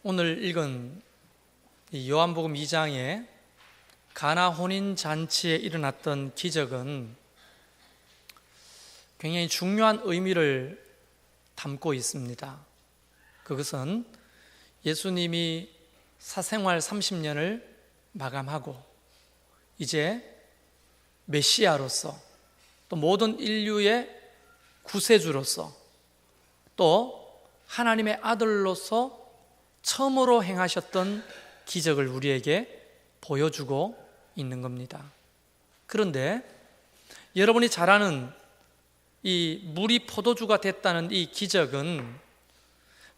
오늘 읽은 이 요한복음 2장에 가나 혼인잔치에 일어났던 기적은 굉장히 중요한 의미를 담고 있습니다. 그것은 예수님이 사생활 30년을 마감하고 이제 메시아로서, 또 모든 인류의 구세주로서, 또 하나님의 아들로서 처음으로 행하셨던 기적을 우리에게 보여주고 있는 겁니다. 그런데 여러분이 잘 아는 이 물이 포도주가 됐다는 이 기적은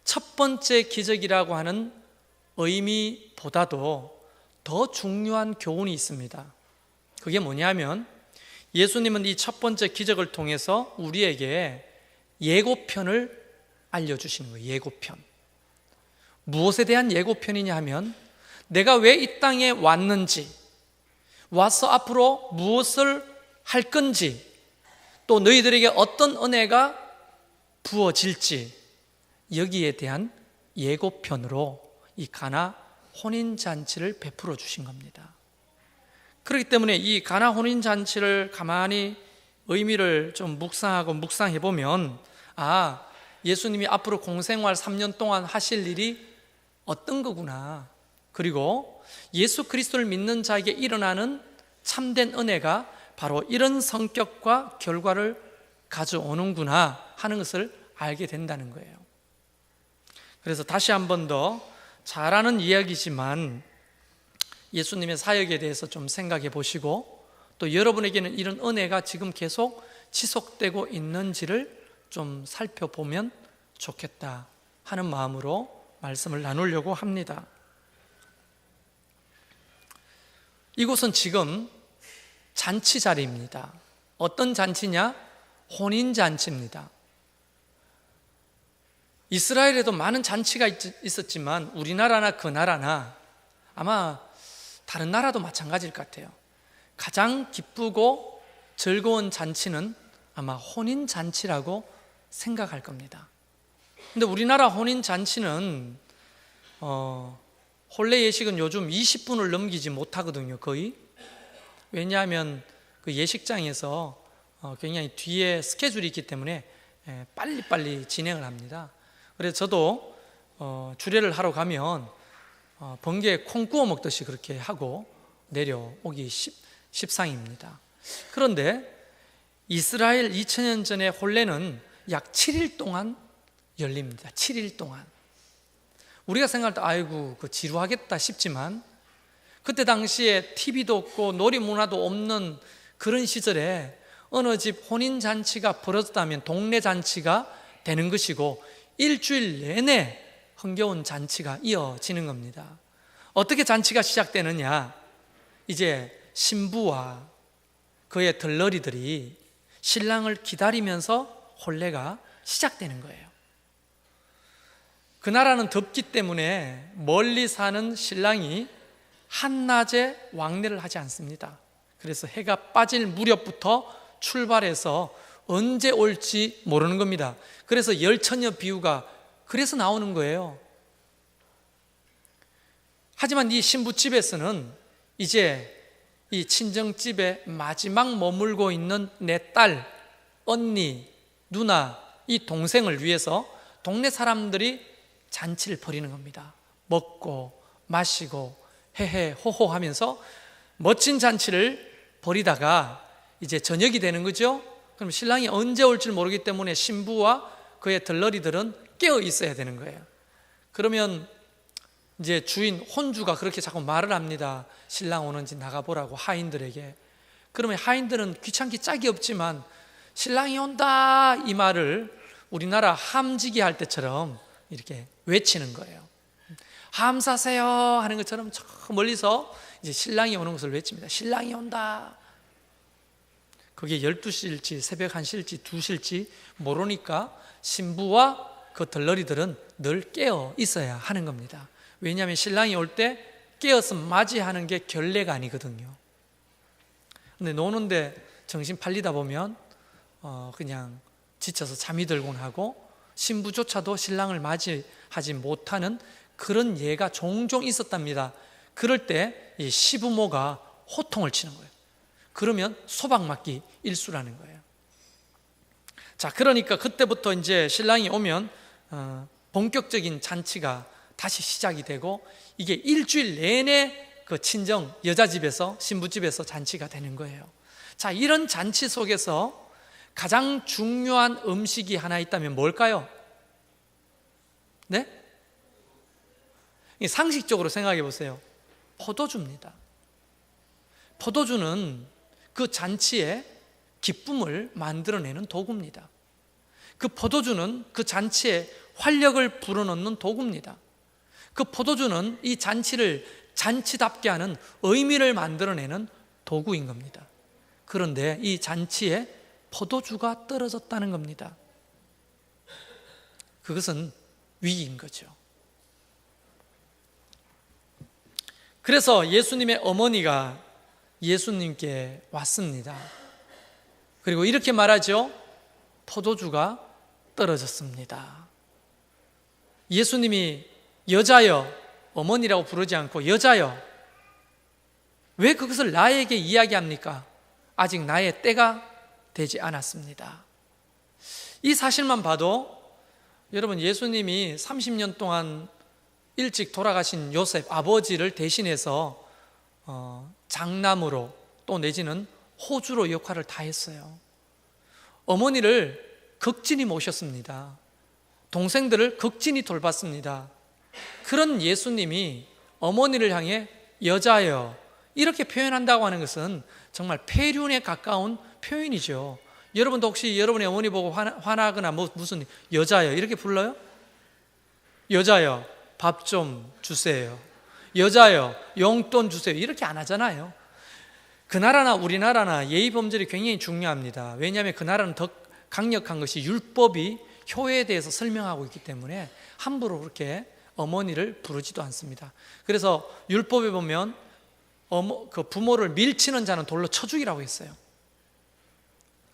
첫 번째 기적이라고 하는 의미보다도 더 중요한 교훈이 있습니다. 그게 뭐냐면 예수님은 이 첫 번째 기적을 통해서 우리에게 예고편을 알려주시는 거예요. 예고편. 무엇에 대한 예고편이냐 하면 내가 왜 이 땅에 왔는지, 와서 앞으로 무엇을 할 건지, 또 너희들에게 어떤 은혜가 부어질지, 여기에 대한 예고편으로 이 가나 혼인잔치를 베풀어 주신 겁니다. 그렇기 때문에 이 가나 혼인잔치를 가만히 의미를 좀 묵상해 보면, 예수님이 앞으로 공생활 3년 동안 하실 일이 어떤 거구나, 그리고 예수 그리스도를 믿는 자에게 일어나는 참된 은혜가 바로 이런 성격과 결과를 가져오는구나 하는 것을 알게 된다는 거예요. 그래서 다시 한 번 더 잘 아는 이야기지만 예수님의 사역에 대해서 좀 생각해 보시고, 또 여러분에게는 이런 은혜가 지금 계속 지속되고 있는지를 좀 살펴보면 좋겠다 하는 마음으로 말씀을 나누려고 합니다. 이곳은 지금 잔치 자리입니다. 어떤 잔치냐? 혼인잔치입니다. 이스라엘에도 많은 잔치가 있었지만 우리나라나 그 나라나 아마 다른 나라도 마찬가지일 것 같아요. 가장 기쁘고 즐거운 잔치는 아마 혼인잔치라고 생각할 겁니다. 근데 우리나라 혼인잔치는 혼례 예식은 요즘 20분을 넘기지 못하거든요, 거의. 왜냐하면 그 예식장에서 굉장히 뒤에 스케줄이 있기 때문에 빨리빨리 진행을 합니다. 그래서 저도 주례를 하러 가면 번개에 콩 구워 먹듯이 그렇게 하고 내려오기 십상입니다. 그런데 이스라엘 2000년 전의 혼례는 약 7일 동안 열립니다. 7일 동안. 우리가 생각할 때 아이고 그 지루하겠다 싶지만, 그때 당시에 TV도 없고 놀이문화도 없는 그런 시절에 어느 집 혼인잔치가 벌어졌다면 동네 잔치가 되는 것이고, 일주일 내내 흥겨운 잔치가 이어지는 겁니다. 어떻게 잔치가 시작되느냐? 이제 신부와 그의 들러리들이 신랑을 기다리면서 혼례가 시작되는 거예요. 그 나라는 덥기 때문에 멀리 사는 신랑이 한낮에 왕래를 하지 않습니다. 그래서 해가 빠질 무렵부터 출발해서 언제 올지 모르는 겁니다. 그래서 열처녀 비유가 그래서 나오는 거예요. 하지만 이 신부집에서는 이제 이 친정집에 마지막 머물고 있는 내 딸, 언니, 누나, 이 동생을 위해서 동네 사람들이 잔치를 벌이는 겁니다. 먹고 마시고 헤헤 호호 하면서 멋진 잔치를 벌이다가 이제 저녁이 되는 거죠. 그럼 신랑이 언제 올 줄 모르기 때문에 신부와 그의 들러리들은 깨어 있어야 되는 거예요. 그러면 이제 주인 혼주가 그렇게 자꾸 말을 합니다. 신랑 오는지 나가보라고 하인들에게. 그러면 하인들은 귀찮기 짝이 없지만 신랑이 온다 이 말을 우리나라 함지기 할 때처럼 이렇게 외치는 거예요. 함 사세요 하는 것처럼 저 멀리서 이제 신랑이 오는 것을 외칩니다. 신랑이 온다. 그게 12시일지 새벽 1시일지 2시일지 모르니까 신부와 그 들러리들은 늘 깨어 있어야 하는 겁니다. 왜냐하면 신랑이 올 때 깨어서 맞이하는 게 결례가 아니거든요. 근데 노는데 정신 팔리다 보면 그냥 지쳐서 잠이 들곤 하고 신부조차도 신랑을 맞이하지 못하는 그런 예가 종종 있었답니다. 그럴 때 이 시부모가 호통을 치는 거예요. 그러면 소박맞기 일수라는 거예요. 자, 그러니까 그때부터 이제 신랑이 오면 본격적인 잔치가 다시 시작이 되고, 이게 일주일 내내 그 친정 여자 집에서, 신부 집에서 잔치가 되는 거예요. 자, 이런 잔치 속에서 가장 중요한 음식이 하나 있다면 뭘까요? 네? 상식적으로 생각해 보세요. 포도주입니다. 포도주는 그 잔치에 기쁨을 만들어내는 도구입니다. 그 포도주는 그 잔치에 활력을 불어넣는 도구입니다. 그 포도주는 이 잔치를 잔치답게 하는 의미를 만들어내는 도구인 겁니다. 그런데 이 잔치에 포도주가 떨어졌다는 겁니다. 그것은 위기인 거죠. 그래서 예수님의 어머니가 예수님께 왔습니다. 그리고 이렇게 말하죠. 포도주가 떨어졌습니다. 예수님이 여자여, 어머니라고 부르지 않고 여자여, 왜 그것을 나에게 이야기합니까? 아직 나의 때가 되지 않았습니다. 이 사실만 봐도 여러분, 예수님이 30년 동안 일찍 돌아가신 요셉 아버지를 대신해서 장남으로, 또 내지는 호주로 역할을 다 했어요. 어머니를 극진히 모셨습니다. 동생들을 극진히 돌봤습니다. 그런 예수님이 어머니를 향해 여자여 이렇게 표현한다고 하는 것은 정말 폐륜에 가까운 표현이죠. 여러분도 혹시 여러분의 어머니 보고 화나거나 무슨 여자여 이렇게 불러요? 여자여 밥 좀 주세요. 여자여 용돈 주세요. 이렇게 안 하잖아요. 그 나라나 우리나라나 예의 범절이 굉장히 중요합니다. 왜냐하면 그 나라는 더 강력한 것이 율법이 효에 대해서 설명하고 있기 때문에 함부로 그렇게 어머니를 부르지도 않습니다. 그래서 율법에 보면 그 부모를 밀치는 자는 돌로 쳐 죽이라고 했어요.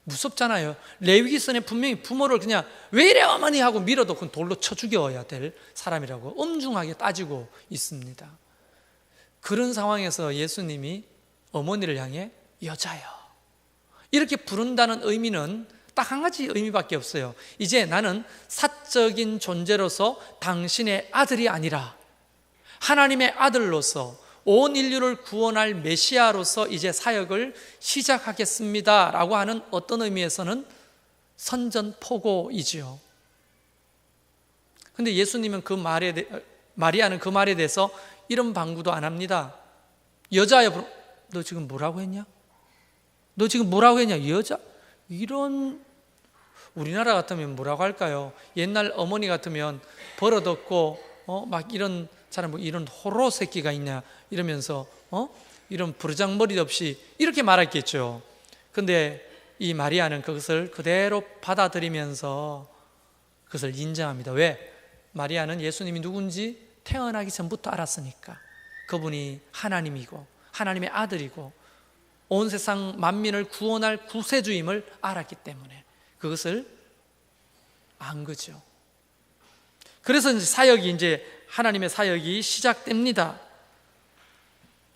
무섭잖아요. 레위기서에 분명히 부모를 그냥 왜 이래 어머니 하고 밀어도 그건 돌로 쳐 죽여야 될 사람이라고 엄중하게 따지고 있습니다. 그런 상황에서 예수님이 어머니를 향해 여자여 이렇게 부른다는 의미는 딱 한 가지 의미밖에 없어요. 이제 나는 사적인 존재로서 당신의 아들이 아니라 하나님의 아들로서 온 인류를 구원할 메시아로서 이제 사역을 시작하겠습니다 라고 하는 어떤 의미에서는 선전포고이지요. 그런데 예수님은 마리아는 그 말에 대해서 이런 방구도 안 합니다. 여자여, 너 지금 뭐라고 했냐? 너 지금 뭐라고 했냐? 여자? 이런, 우리나라 같으면 뭐라고 할까요? 옛날 어머니 같으면 버릇없고 막 이런 사람 뭐 이런 호로 새끼가 있냐 이러면서 이런 부르장머리 없이 이렇게 말했겠죠. 근데 이 마리아는 그것을 그대로 받아들이면서 그것을 인정합니다. 왜? 마리아는 예수님이 누군지 태어나기 전부터 알았으니까. 그분이 하나님이고 하나님의 아들이고 온 세상 만민을 구원할 구세주임을 알았기 때문에 그것을 안 거죠. 그래서 이제 하나님의 사역이 시작됩니다.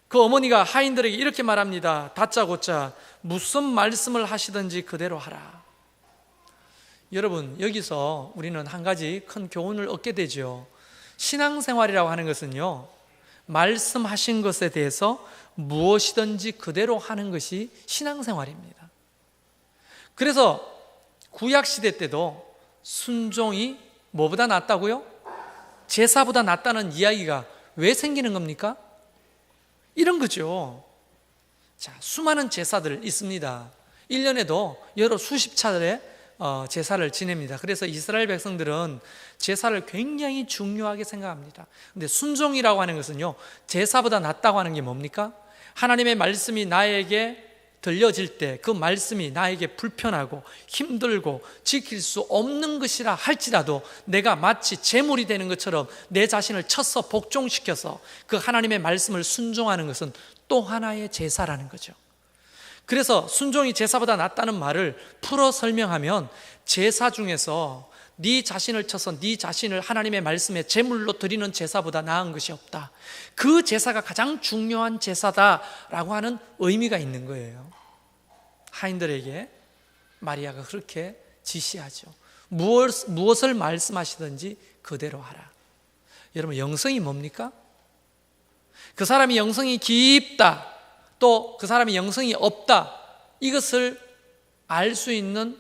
그 어머니가 하인들에게 이렇게 말합니다. 다짜고짜 무슨 말씀을 하시든지 그대로 하라. 여러분, 여기서 우리는 한 가지 큰 교훈을 얻게 되죠. 신앙생활이라고 하는 것은요, 말씀하신 것에 대해서 무엇이든지 그대로 하는 것이 신앙생활입니다. 그래서 구약시대 때도 순종이 뭐보다 낫다고요? 제사보다 낫다는 이야기가 왜 생기는 겁니까? 이런 거죠. 자, 수많은 제사들 있습니다. 1년에도 여러 수십 차례 제사를 지냅니다. 그래서 이스라엘 백성들은 제사를 굉장히 중요하게 생각합니다. 근데 순종이라고 하는 것은요, 제사보다 낫다고 하는 게 뭡니까? 하나님의 말씀이 나에게 들려질 때 그 말씀이 나에게 불편하고 힘들고 지킬 수 없는 것이라 할지라도 내가 마치 제물이 되는 것처럼 내 자신을 쳐서 복종시켜서 그 하나님의 말씀을 순종하는 것은 또 하나의 제사라는 거죠. 그래서 순종이 제사보다 낫다는 말을 풀어 설명하면 제사 중에서 네 자신을 쳐서 네 자신을 하나님의 말씀에 제물로 드리는 제사보다 나은 것이 없다. 그 제사가 가장 중요한 제사다라고 하는 의미가 있는 거예요. 하인들에게 마리아가 그렇게 지시하죠. 무엇을 말씀하시든지 그대로 하라. 여러분, 영성이 뭡니까? 그 사람이 영성이 깊다, 또 그 사람이 영성이 없다, 이것을 알 수 있는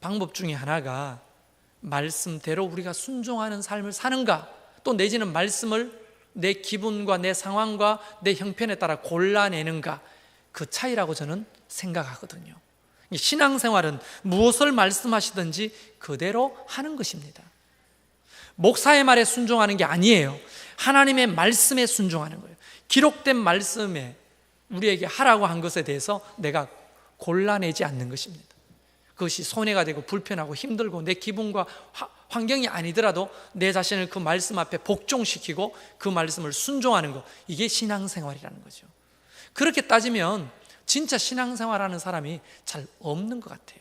방법 중에 하나가 말씀대로 우리가 순종하는 삶을 사는가, 또 내지는 말씀을 내 기분과 내 상황과 내 형편에 따라 골라내는가, 그 차이라고 저는 생각하거든요. 신앙생활은 무엇을 말씀하시든지 그대로 하는 것입니다. 목사의 말에 순종하는 게 아니에요. 하나님의 말씀에 순종하는 거예요. 기록된 말씀에 우리에게 하라고 한 것에 대해서 내가 골라내지 않는 것입니다. 그것이 손해가 되고 불편하고 힘들고 내 기분과 환경이 아니더라도 내 자신을 그 말씀 앞에 복종시키고 그 말씀을 순종하는 것, 이게 신앙생활이라는 거죠. 그렇게 따지면 진짜 신앙생활하는 사람이 잘 없는 것 같아요.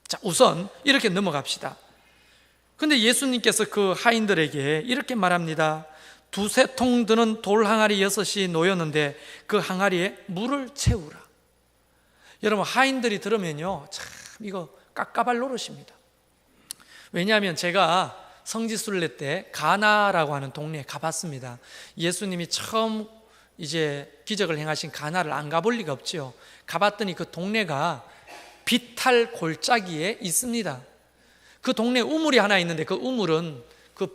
자, 우선 이렇게 넘어갑시다. 근데 예수님께서 그 하인들에게 이렇게 말합니다. 2-3통 드는 돌 항아리 6이 놓였는데 그 항아리에 물을 채우라. 여러분, 하인들이 들으면요, 참 이거 깝깝할 노릇입니다. 왜냐하면 제가 성지순례 때 가나라고 하는 동네에 가봤습니다. 예수님이 처음 이제 기적을 행하신 가나를 안 가볼 리가 없죠. 가봤더니 그 동네가 비탈 골짜기에 있습니다. 그 동네에 우물이 하나 있는데 그 우물은 그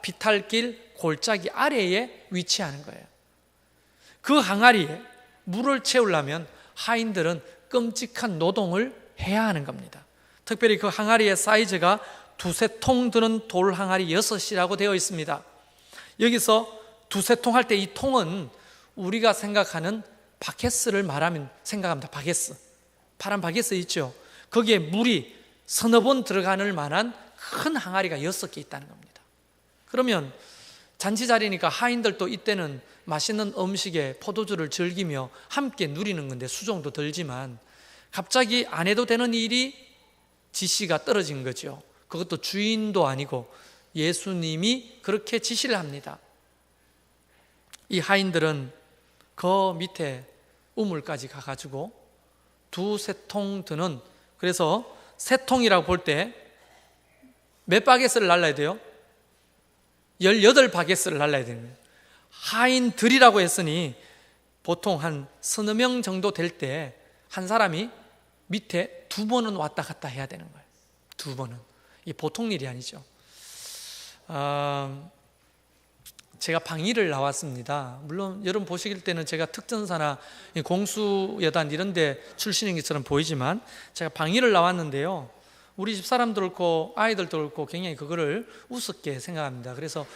비탈길 골짜기 아래에 위치하는 거예요. 그 항아리에 물을 채우려면 하인들은 끔찍한 노동을 해야 하는 겁니다. 특별히 그 항아리의 사이즈가 2-3통 드는 돌 항아리 6이라고 되어 있습니다. 여기서 2-3통 할 때 이 통은 우리가 생각하는 바게스를 말하면 생각합니다. 바게스, 파란 바게스 있죠. 거기에 물이 서너 번 들어가는 만한 큰 항아리가 6개 있다는 겁니다. 그러면 잔치자리니까 하인들도 이때는 맛있는 음식에 포도주를 즐기며 함께 누리는 건데 수종도 들지만 갑자기 안 해도 되는 일이 지시가 떨어진 거죠. 그것도 주인도 아니고 예수님이 그렇게 지시를 합니다. 이 하인들은 그 밑에 우물까지 가가지고 2-3통 드는, 그래서 3통이라고 볼 때 몇 바게스를 날라야 돼요? 18바게스를 날라야 되는 거예요. 하인들이라고 했으니 보통 한 서너 명 정도 될 때 한 사람이 밑에 2번은 왔다 갔다 해야 되는 거예요. 2번은. 이게 보통 일이 아니죠. 제가 방위를 나왔습니다. 물론 여러분 보실 때는 제가 특전사나 공수여단 이런 데 출신인 것처럼 보이지만 제가 방위를 나왔는데요, 우리 집 사람도 그렇고 아이들도 그렇고 굉장히 그거를 우습게 생각합니다. 그래서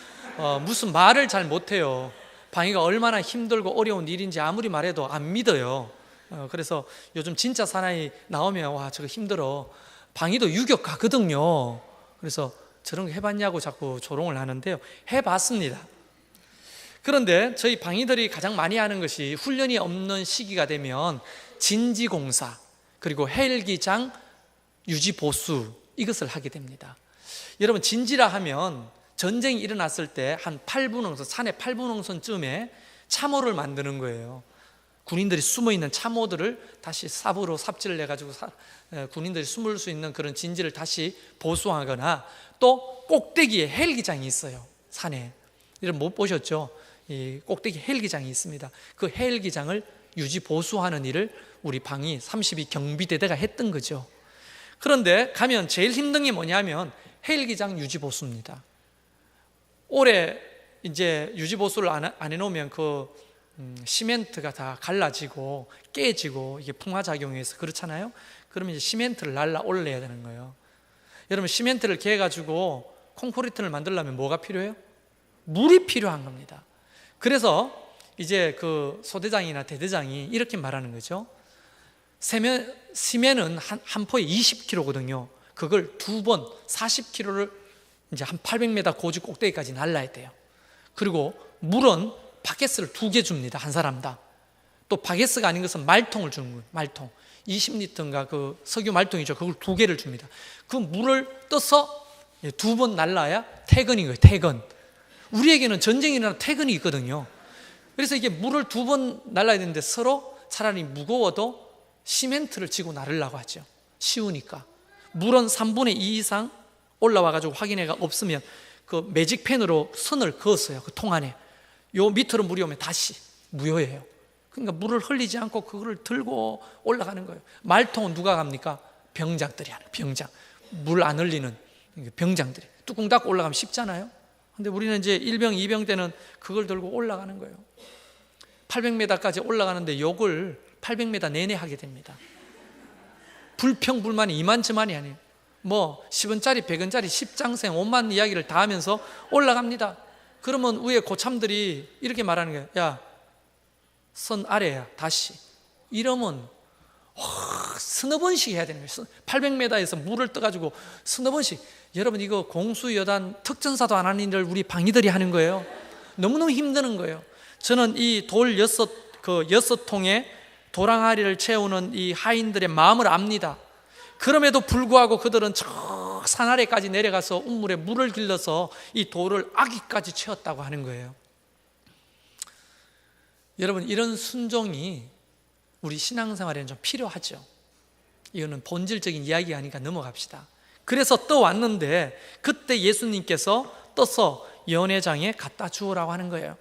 무슨 말을 잘 못해요. 방위가 얼마나 힘들고 어려운 일인지 아무리 말해도 안 믿어요. 그래서 요즘 진짜 사나이 나오면 와 저거 힘들어, 방위도 유격 가거든요. 그래서 저런 거 해봤냐고 자꾸 조롱을 하는데요, 해봤습니다. 그런데 저희 방위들이 가장 많이 하는 것이 훈련이 없는 시기가 되면 진지공사 그리고 헬기장 유지 보수, 이것을 하게 됩니다. 여러분, 진지라 하면 전쟁이 일어났을 때 한 8분홍선, 산의 8분홍선쯤에 참호를 만드는 거예요. 군인들이 숨어있는 참호들을 다시 삽으로 삽질을 해가지고 군인들이 숨을 수 있는 그런 진지를 다시 보수하거나, 또 꼭대기에 헬기장이 있어요. 산에 여러분 못 보셨죠? 이 꼭대기 헬기장이 있습니다. 그 헬기장을 유지 보수하는 일을 우리 방위 32 경비대대가 했던 거죠. 그런데 가면 제일 힘든 게 뭐냐면 헬기장 유지 보수입니다. 올해 이제 유지 보수를 안 해놓으면 그 시멘트가 다 갈라지고 깨지고 이게 풍화작용해서 그렇잖아요. 그러면 이제 시멘트를 날라 올려야 되는 거예요. 여러분, 시멘트를 개가지고 콘크리트를 만들려면 뭐가 필요해요? 물이 필요한 겁니다. 그래서 이제 그 소대장이나 대대장이 이렇게 말하는 거죠. 시멘은 한 포에 20kg거든요. 그걸 2번 40kg를 이제 한 800m 고지 꼭대기까지 날라야 돼요. 그리고 물은 바게스를 2개 줍니다. 한 사람당. 또 바게스가 아닌 것은 말통을 주는 거예요. 말통. 20리터인가 그 석유 말통이죠. 그걸 2개를 줍니다. 그 물을 떠서 2번 날라야 퇴근인 거예요. 퇴근. 우리에게는 전쟁이 일어나면 퇴근이 있거든요. 그래서 이게 물을 2번 날라야 되는데 서로 차라리 무거워도 시멘트를 지고 나르려고 하죠. 쉬우니까. 물은 3분의 2 이상 올라와가지고 확인해가 없으면 그 매직펜으로 선을 그었어요. 그 통 안에. 요 밑으로 물이 오면 다시 무효예요. 그러니까 물을 흘리지 않고 그거를 들고 올라가는 거예요. 말통은 누가 갑니까? 병장들이 하는, 병장. 물 안 흘리는 병장들이. 뚜껑 닫고 올라가면 쉽잖아요. 근데 우리는 이제 1병, 2병 때는 그걸 들고 올라가는 거예요. 800m까지 올라가는데 욕을 800m 내내 하게 됩니다. 불평불만이 이만저만이 아니에요. 뭐 10원짜리, 100원짜리 10장생 온만 이야기를 다 하면서 올라갑니다. 그러면 위에 고참들이 이렇게 말하는 거예요. 야, 선 아래야, 다시. 이러면 서너 번씩 해야 되는 거예요. 800m에서 물을 떠가지고 서너 번씩. 여러분, 이거 공수여단 특전사도 안 하는 일을 우리 방위들이 하는 거예요. 너무너무 힘드는 거예요. 저는 이 돌 6통에 도랑아리를 채우는 이 하인들의 마음을 압니다. 그럼에도 불구하고 그들은 저 산 아래까지 내려가서 운물에 물을 길러서 이 돌을 아기까지 채웠다고 하는 거예요. 여러분, 이런 순종이 우리 신앙생활에는 좀 필요하죠. 이거는 본질적인 이야기가 아니니까 넘어갑시다. 그래서 떠왔는데 그때 예수님께서 떠서 연회장에 갖다 주우라고 하는 거예요.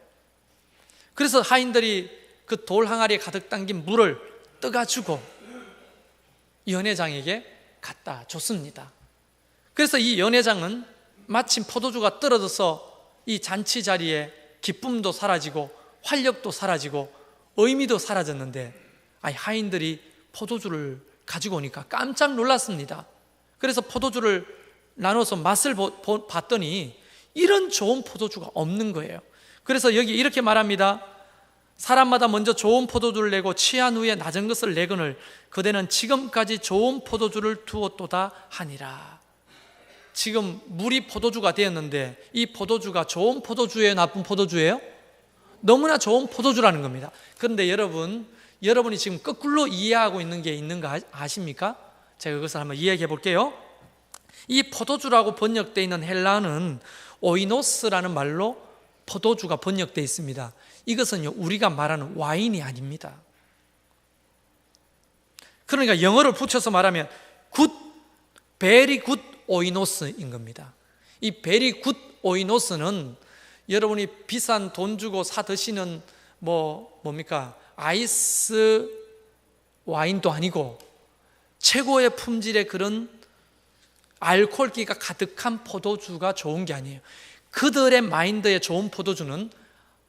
그래서 하인들이 그 돌 항아리에 가득 담긴 물을 떠가지고 연회장에게 갖다 줬습니다. 그래서 이 연회장은 마침 포도주가 떨어져서 이 잔치 자리에 기쁨도 사라지고 활력도 사라지고 의미도 사라졌는데 하인들이 포도주를 가지고 오니까 깜짝 놀랐습니다. 그래서 포도주를 나눠서 맛을 봤더니 이런 좋은 포도주가 없는 거예요. 그래서 여기 이렇게 말합니다. 사람마다 먼저 좋은 포도주를 내고 취한 후에 낮은 것을 내거늘 그대는 지금까지 좋은 포도주를 두었도다 하니라. 지금 물이 포도주가 되었는데 이 포도주가 좋은 포도주예요, 나쁜 포도주예요? 너무나 좋은 포도주라는 겁니다. 그런데 여러분이 지금 거꾸로 이해하고 있는 게 있는 거 아십니까? 제가 그것을 한번 이야기해 볼게요. 이 포도주라고 번역되어 있는 헬라어는 오이노스라는 말로 포도주가 번역되어 있습니다. 이것은 우리가 말하는 와인이 아닙니다. 그러니까 영어를 붙여서 말하면 good, very good 오이노스인 겁니다. 이 very good 오이노스는 여러분이 비싼 돈 주고 사 드시는 뭡니까? 아이스 와인도 아니고 최고의 품질의 그런 알코올기가 가득한 포도주가 좋은 게 아니에요. 그들의 마인드에 좋은 포도주는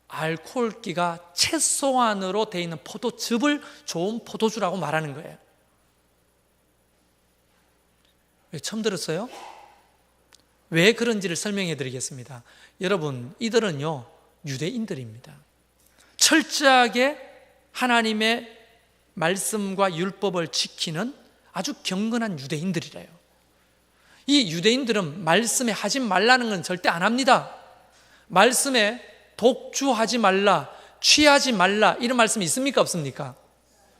알코올기가 최소한으로 되어 있는 포도즙을 좋은 포도주라고 말하는 거예요. 처음 들었어요? 왜 그런지를 설명해 드리겠습니다. 여러분, 이들은요 유대인들입니다. 철저하게 하나님의 말씀과 율법을 지키는 아주 경건한 유대인들이래요. 이 유대인들은 말씀에 하지 말라는 건 절대 안 합니다. 말씀에 독주하지 말라, 취하지 말라 이런 말씀이 있습니까? 없습니까?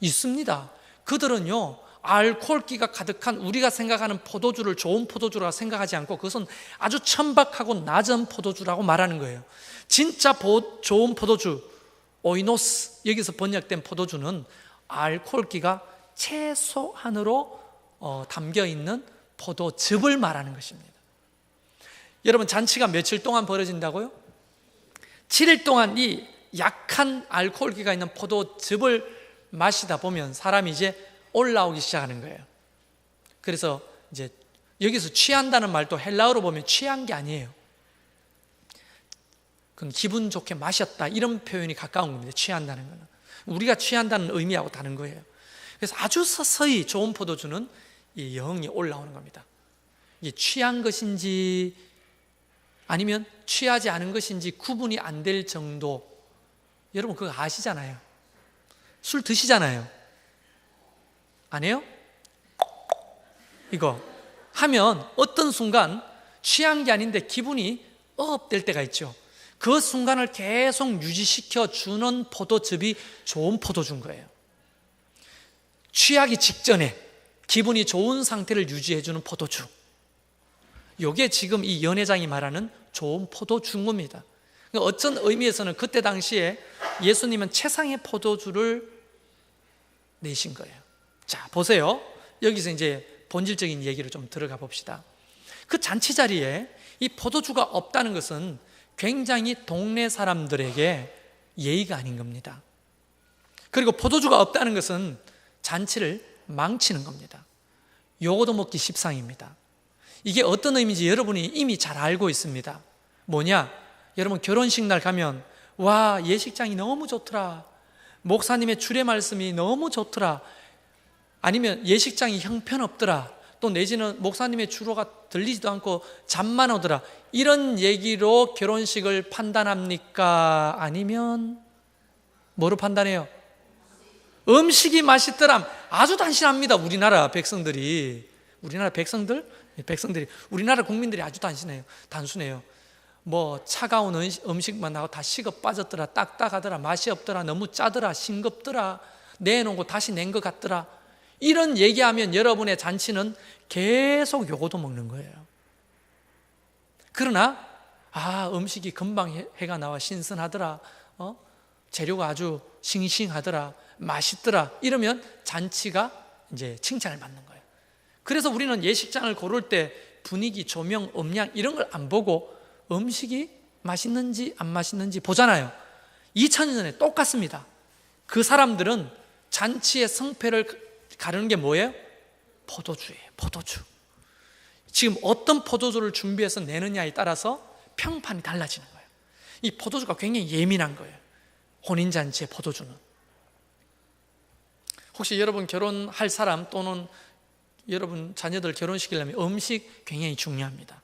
있습니다. 그들은요 알코올기가 가득한 우리가 생각하는 포도주를 좋은 포도주라고 생각하지 않고 그것은 아주 천박하고 낮은 포도주라고 말하는 거예요. 진짜 좋은 포도주 오이노스, 여기서 번역된 포도주는 알코올기가 최소한으로 담겨있는 포도즙을 말하는 것입니다. 여러분, 잔치가 며칠 동안 벌어진다고요? 7일 동안 이 약한 알코올기가 있는 포도즙을 마시다 보면 사람이 이제 올라오기 시작하는 거예요. 그래서 이제 여기서 취한다는 말도 헬라어로 보면 취한 게 아니에요. 그건 기분 좋게 마셨다 이런 표현이 가까운 겁니다. 취한다는 거는 우리가 취한다는 의미하고 다른 거예요. 그래서 아주 서서히 좋은 포도주는 이 영이 올라오는 겁니다. 이게 취한 것인지 아니면 취하지 않은 것인지 구분이 안 될 정도. 여러분 그거 아시잖아요. 술 드시잖아요. 안 해요? 이거 하면 어떤 순간 취한 게 아닌데 기분이 업될 때가 있죠. 그 순간을 계속 유지시켜 주는 포도즙이 좋은 포도주인 거예요. 취하기 직전에 기분이 좋은 상태를 유지해주는 포도주. 이게 지금 이 연회장이 말하는 좋은 포도주인 겁니다. 그러니까 어떤 의미에서는 그때 당시에 예수님은 최상의 포도주를 내신 거예요. 자, 보세요. 여기서 이제 본질적인 얘기를 좀 들어가 봅시다. 그 잔치 자리에 이 포도주가 없다는 것은 굉장히 동네 사람들에게 예의가 아닌 겁니다. 그리고 포도주가 없다는 것은 잔치를 망치는 겁니다. 요거도 먹기 십상입니다. 이게 어떤 의미인지 여러분이 이미 잘 알고 있습니다. 뭐냐? 여러분 결혼식 날 가면 와, 예식장이 너무 좋더라. 목사님의 주례 말씀이 너무 좋더라. 아니면 예식장이 형편없더라. 또 내지는 목사님의 주로가 들리지도 않고 잠만 오더라. 이런 얘기로 결혼식을 판단합니까? 아니면 뭐로 판단해요? 음식이 맛있더라. 아주 단순합니다. 우리나라 백성들이. 우리나라 국민들이 아주 단순해요. 뭐 차가운 음식만 나고 다 식어 빠졌더라. 딱딱하더라. 맛이 없더라. 너무 짜더라. 싱겁더라. 내놓고 다시 낸 것 같더라. 이런 얘기하면 여러분의 잔치는 계속 요거도 먹는 거예요. 그러나 음식이 금방 해가 나와 신선하더라. 재료가 아주 싱싱하더라. 맛있더라. 이러면 잔치가 이제 칭찬을 받는 거예요. 그래서 우리는 예식장을 고를 때 분위기, 조명, 음량 이런 걸 안 보고 음식이 맛있는지 안 맛있는지 보잖아요. 2000년 전에 똑같습니다. 그 사람들은 잔치의 성패를 가르는 게 뭐예요? 포도주예요. 포도주. 지금 어떤 포도주를 준비해서 내느냐에 따라서 평판이 달라지는 거예요. 이 포도주가 굉장히 예민한 거예요. 혼인잔치의 포도주는. 혹시 여러분 결혼할 사람 또는 여러분 자녀들 결혼시키려면 음식 굉장히 중요합니다.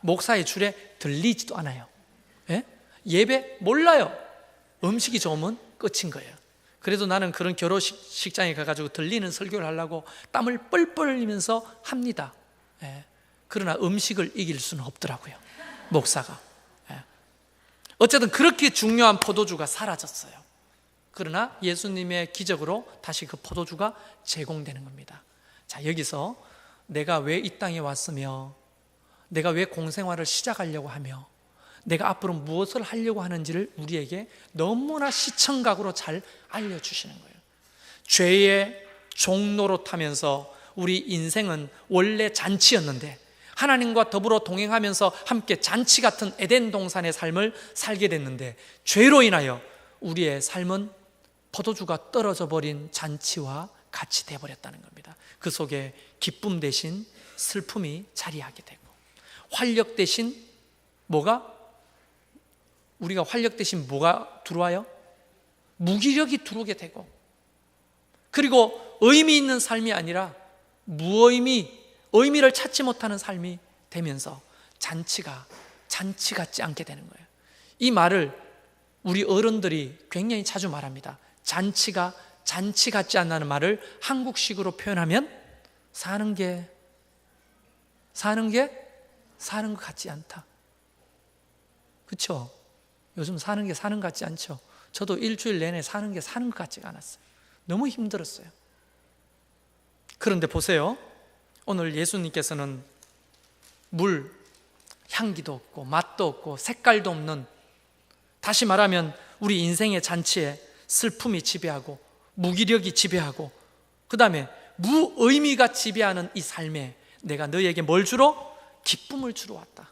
목사의 주례 들리지도 않아요. 예배 몰라요. 음식이 좋으면 끝인 거예요. 그래도 나는 그런 결혼식장에 가가지고 들리는 설교를 하려고 땀을 뻘뻘 흘리면서 합니다. 그러나 음식을 이길 수는 없더라고요. 목사가. 어쨌든 그렇게 중요한 포도주가 사라졌어요. 그러나 예수님의 기적으로 다시 그 포도주가 제공되는 겁니다. 자, 여기서 내가 왜 이 땅에 왔으며 내가 왜 공생활을 시작하려고 하며 내가 앞으로 무엇을 하려고 하는지를 우리에게 너무나 시청각으로 잘 알려주시는 거예요. 죄의 종로로 타면서 우리 인생은 원래 잔치였는데 하나님과 더불어 동행하면서 함께 잔치 같은 에덴 동산의 삶을 살게 됐는데 죄로 인하여 우리의 삶은 포도주가 떨어져 버린 잔치와 같이 돼버렸다는 겁니다. 그 속에 기쁨 대신 슬픔이 자리하게 되고 활력 대신 우리가 활력 대신 뭐가 들어와요? 무기력이 들어오게 되고, 그리고 의미 있는 삶이 아니라 의미를 찾지 못하는 삶이 되면서 잔치 같지 않게 되는 거예요. 이 말을 우리 어른들이 굉장히 자주 말합니다. 잔치가 잔치 같지 않다는 말을 한국식으로 표현하면 사는 것 같지 않다. 그렇죠? 요즘 사는 게 사는 것 같지 않죠? 저도 일주일 내내 사는 게 사는 것 같지가 않았어요. 너무 힘들었어요. 그런데 보세요. 오늘 예수님께서는 물, 향기도 없고 맛도 없고 색깔도 없는, 다시 말하면 우리 인생의 잔치에 슬픔이 지배하고 무기력이 지배하고 그 다음에 무의미가 지배하는 이 삶에 내가 너희에게 뭘 주러? 기쁨을 주러 왔다.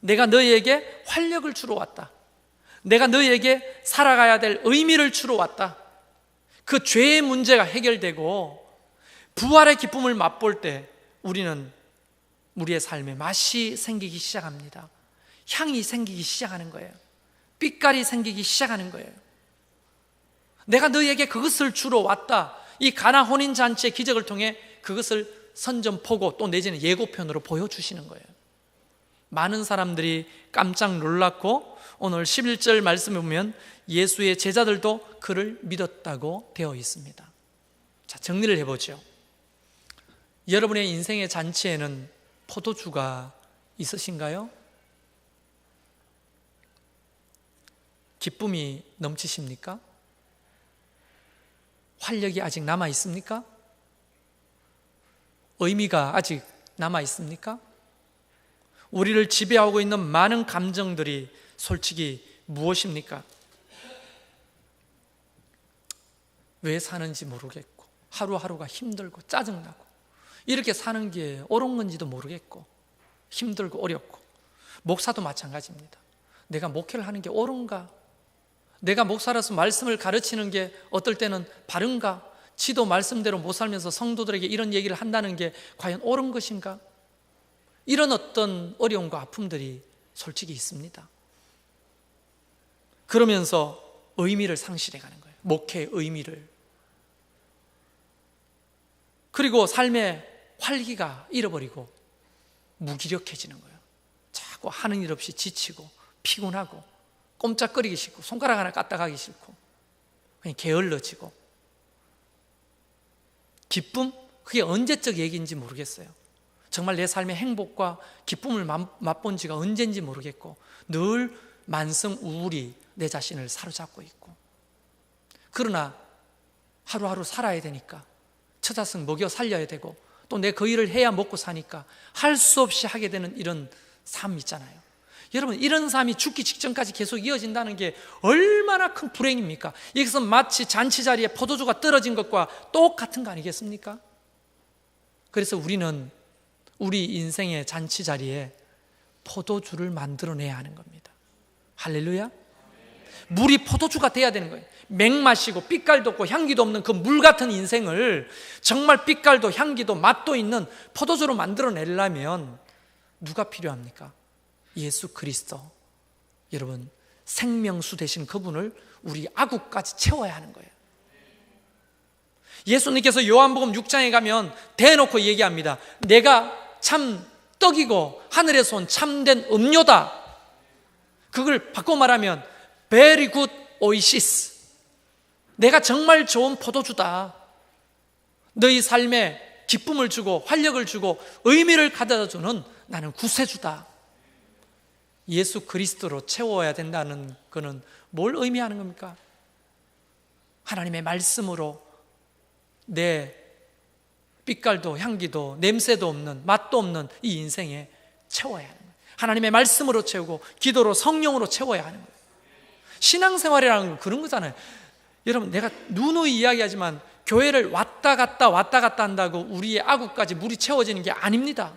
내가 너희에게 활력을 주러 왔다. 내가 너희에게 살아가야 될 의미를 주러 왔다. 그 죄의 문제가 해결되고 부활의 기쁨을 맛볼 때 우리는 우리의 삶에 맛이 생기기 시작합니다. 향이 생기기 시작하는 거예요. 빛깔이 생기기 시작하는 거예요. 내가 너희에게 그것을 주러 왔다. 이 가나 혼인잔치의 기적을 통해 그것을 선전포고 또 내지는 예고편으로 보여주시는 거예요. 많은 사람들이 깜짝 놀랐고 오늘 11절 말씀에 보면 예수의 제자들도 그를 믿었다고 되어 있습니다. 자, 정리를 해보죠. 여러분의 인생의 잔치에는 포도주가 있으신가요? 기쁨이 넘치십니까? 활력이 아직 남아 있습니까? 의미가 아직 남아 있습니까? 우리를 지배하고 있는 많은 감정들이 솔직히 무엇입니까? 왜 사는지 모르겠고, 하루하루가 힘들고 짜증나고, 이렇게 사는 게 옳은 건지도 모르겠고, 힘들고 어렵고, 목사도 마찬가지입니다. 내가 목회를 하는 게 옳은가? 내가 목사로서 말씀을 가르치는 게 어떨 때는 바른가? 지도 말씀대로 못 살면서 성도들에게 이런 얘기를 한다는 게 과연 옳은 것인가? 이런 어떤 어려움과 아픔들이 솔직히 있습니다. 그러면서 의미를 상실해 가는 거예요. 목회의 의미를. 그리고 삶의 활기가 잃어버리고 무기력해지는 거예요. 자꾸 하는 일 없이 지치고 피곤하고 꼼짝거리기 싫고 손가락 하나 까딱하기 싫고 그냥 게을러지고. 기쁨? 그게 언제적 얘기인지 모르겠어요. 정말 내 삶의 행복과 기쁨을 맛본 지가 언젠지 모르겠고 늘 만성 우울이 내 자신을 사로잡고 있고, 그러나 하루하루 살아야 되니까 처자식 먹여 살려야 되고 또 내 그 일을 해야 먹고 사니까 할 수 없이 하게 되는 이런 삶 있잖아요. 여러분, 이런 삶이 죽기 직전까지 계속 이어진다는 게 얼마나 큰 불행입니까? 이것은 마치 잔치 자리에 포도주가 떨어진 것과 똑같은 거 아니겠습니까? 그래서 우리는 우리 인생의 잔치 자리에 포도주를 만들어내야 하는 겁니다. 할렐루야. 물이 포도주가 돼야 되는 거예요. 맹마시고 빛깔도 없고 향기도 없는 그 물 같은 인생을 정말 빛깔도 향기도 맛도 있는 포도주로 만들어내려면 누가 필요합니까? 예수 그리스도. 여러분, 생명수 되신 그분을 우리 아구까지 채워야 하는 거예요. 예수님께서 요한복음 6장에 가면 대놓고 얘기합니다. 내가 참 떡이고 하늘에서 온 참된 음료다. 그걸 바꿔 말하면 very good oasis. 내가 정말 좋은 포도주다. 너희 삶에 기쁨을 주고 활력을 주고 의미를 가져다 주는 나는 구세주다. 예수 그리스도로 채워야 된다는 것은 뭘 의미하는 겁니까? 하나님의 말씀으로 내 빛깔도 향기도 냄새도 없는 맛도 없는 이 인생에 채워야 하는 거예요. 하나님의 말씀으로 채우고 기도로 성령으로 채워야 하는 거예요. 신앙생활이라는 건 그런 거잖아요. 여러분, 내가 누누이 이야기하지만 교회를 왔다 갔다 한다고 우리의 아구까지 물이 채워지는 게 아닙니다.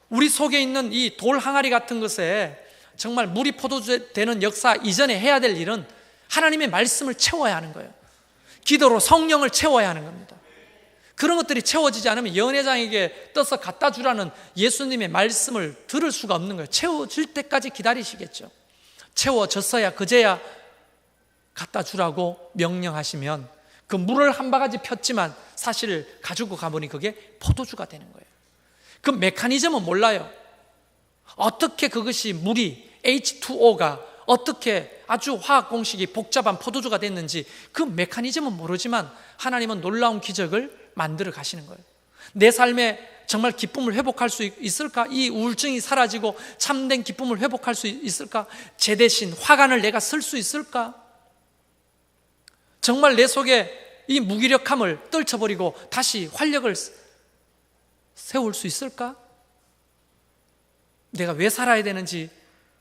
우리 속에 있는 이 돌 항아리 같은 것에 정말 물이 포도주 되는 역사 이전에 해야 될 일은 하나님의 말씀을 채워야 하는 거예요. 기도로 성령을 채워야 하는 겁니다. 그런 것들이 채워지지 않으면 연회장에게 떠서 갖다 주라는 예수님의 말씀을 들을 수가 없는 거예요. 채워질 때까지 기다리시겠죠. 채워졌어야 그제야 갖다 주라고 명령하시면 그 물을 한 바가지 폈지만 사실 가지고 가보니 그게 포도주가 되는 거예요. 그 메커니즘은 몰라요. 어떻게 그것이 물이 H2O가 어떻게 아주 화학 공식이 복잡한 포도주가 됐는지 그 메커니즘은 모르지만 하나님은 놀라운 기적을 만들어 가시는 거예요. 내 삶에 정말 기쁨을 회복할 수 있을까? 이 우울증이 사라지고 참된 기쁨을 회복할 수 있을까? 제 대신 화관을 내가 쓸 수 있을까? 정말 내 속에 이 무기력함을 떨쳐버리고 다시 활력을 세울 수 있을까? 내가 왜 살아야 되는지,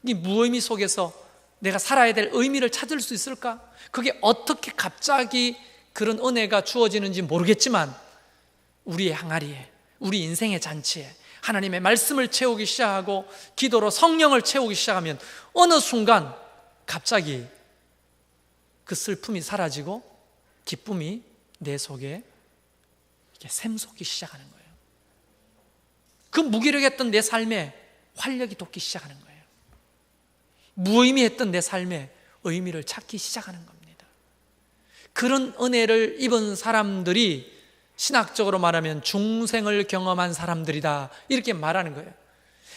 이 무의미 속에서 내가 살아야 될 의미를 찾을 수 있을까? 그게 어떻게 갑자기 그런 은혜가 주어지는지 모르겠지만 우리의 항아리에, 우리 인생의 잔치에 하나님의 말씀을 채우기 시작하고 기도로 성령을 채우기 시작하면 어느 순간 갑자기 그 슬픔이 사라지고 기쁨이 내 속에 이렇게 샘솟기 시작하는 거예요. 그 무기력했던 내 삶에 활력이 돋기 시작하는 거예요. 무의미했던 내 삶에 의미를 찾기 시작하는 겁니다. 그런 은혜를 입은 사람들이 신학적으로 말하면 중생을 경험한 사람들이다, 이렇게 말하는 거예요.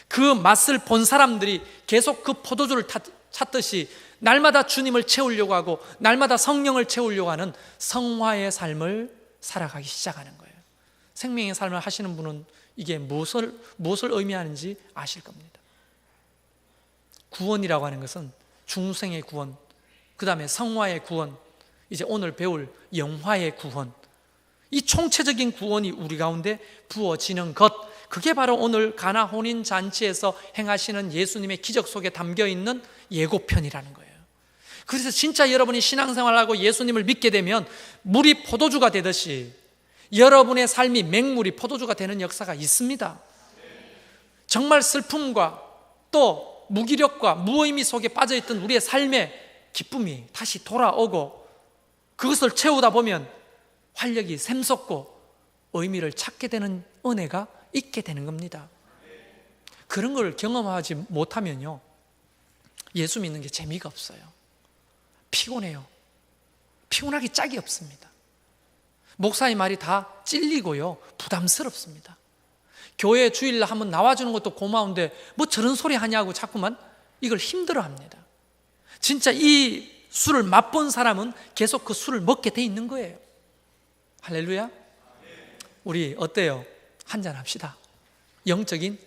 그 맛을 본 사람들이 계속 그 포도주를 찾듯이 날마다 주님을 채우려고 하고 날마다 성령을 채우려고 하는 성화의 삶을 살아가기 시작하는 거예요. 생명의 삶을 하시는 분은 이게 무엇을 의미하는지 아실 겁니다. 구원이라고 하는 것은 중생의 구원, 그 다음에 성화의 구원, 이제 오늘 배울 영화의 구원, 이 총체적인 구원이 우리 가운데 부어지는 것, 그게 바로 오늘 가나 혼인 잔치에서 행하시는 예수님의 기적 속에 담겨 있는 예고편이라는 거예요. 그래서 진짜 여러분이 신앙생활하고 예수님을 믿게 되면 물이 포도주가 되듯이 여러분의 삶이 맹물이 포도주가 되는 역사가 있습니다. 정말 슬픔과 또 무기력과 무의미 속에 빠져있던 우리의 삶의 기쁨이 다시 돌아오고, 그것을 채우다 보면 활력이 샘솟고 의미를 찾게 되는 은혜가 있게 되는 겁니다. 그런 걸 경험하지 못하면요, 예수 믿는 게 재미가 없어요. 피곤해요. 피곤하기 짝이 없습니다. 목사의 말이 다 찔리고요, 부담스럽습니다. 교회 주일날 한번 나와주는 것도 고마운데 뭐 저런 소리 하냐고 자꾸만 이걸 힘들어합니다. 진짜 이 술을 맛본 사람은 계속 그 술을 먹게 돼 있는 거예요. 할렐루야. 우리 어때요? 한잔 합시다. 영적인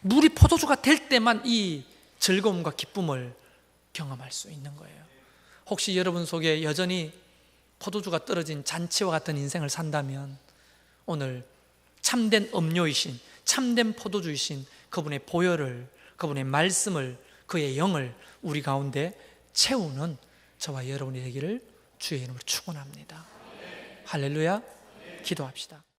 물이 포도주가 될 때만 이 즐거움과 기쁨을 경험할 수 있는 거예요. 혹시 여러분 속에 여전히 포도주가 떨어진 잔치와 같은 인생을 산다면 오늘 참된 음료이신, 참된 포도주이신 그분의 보혈을, 그분의 말씀을, 그의 영을 우리 가운데 채우는 저와 여러분이 되기를 주의 이름으로 축원합니다. 할렐루야. 기도합시다.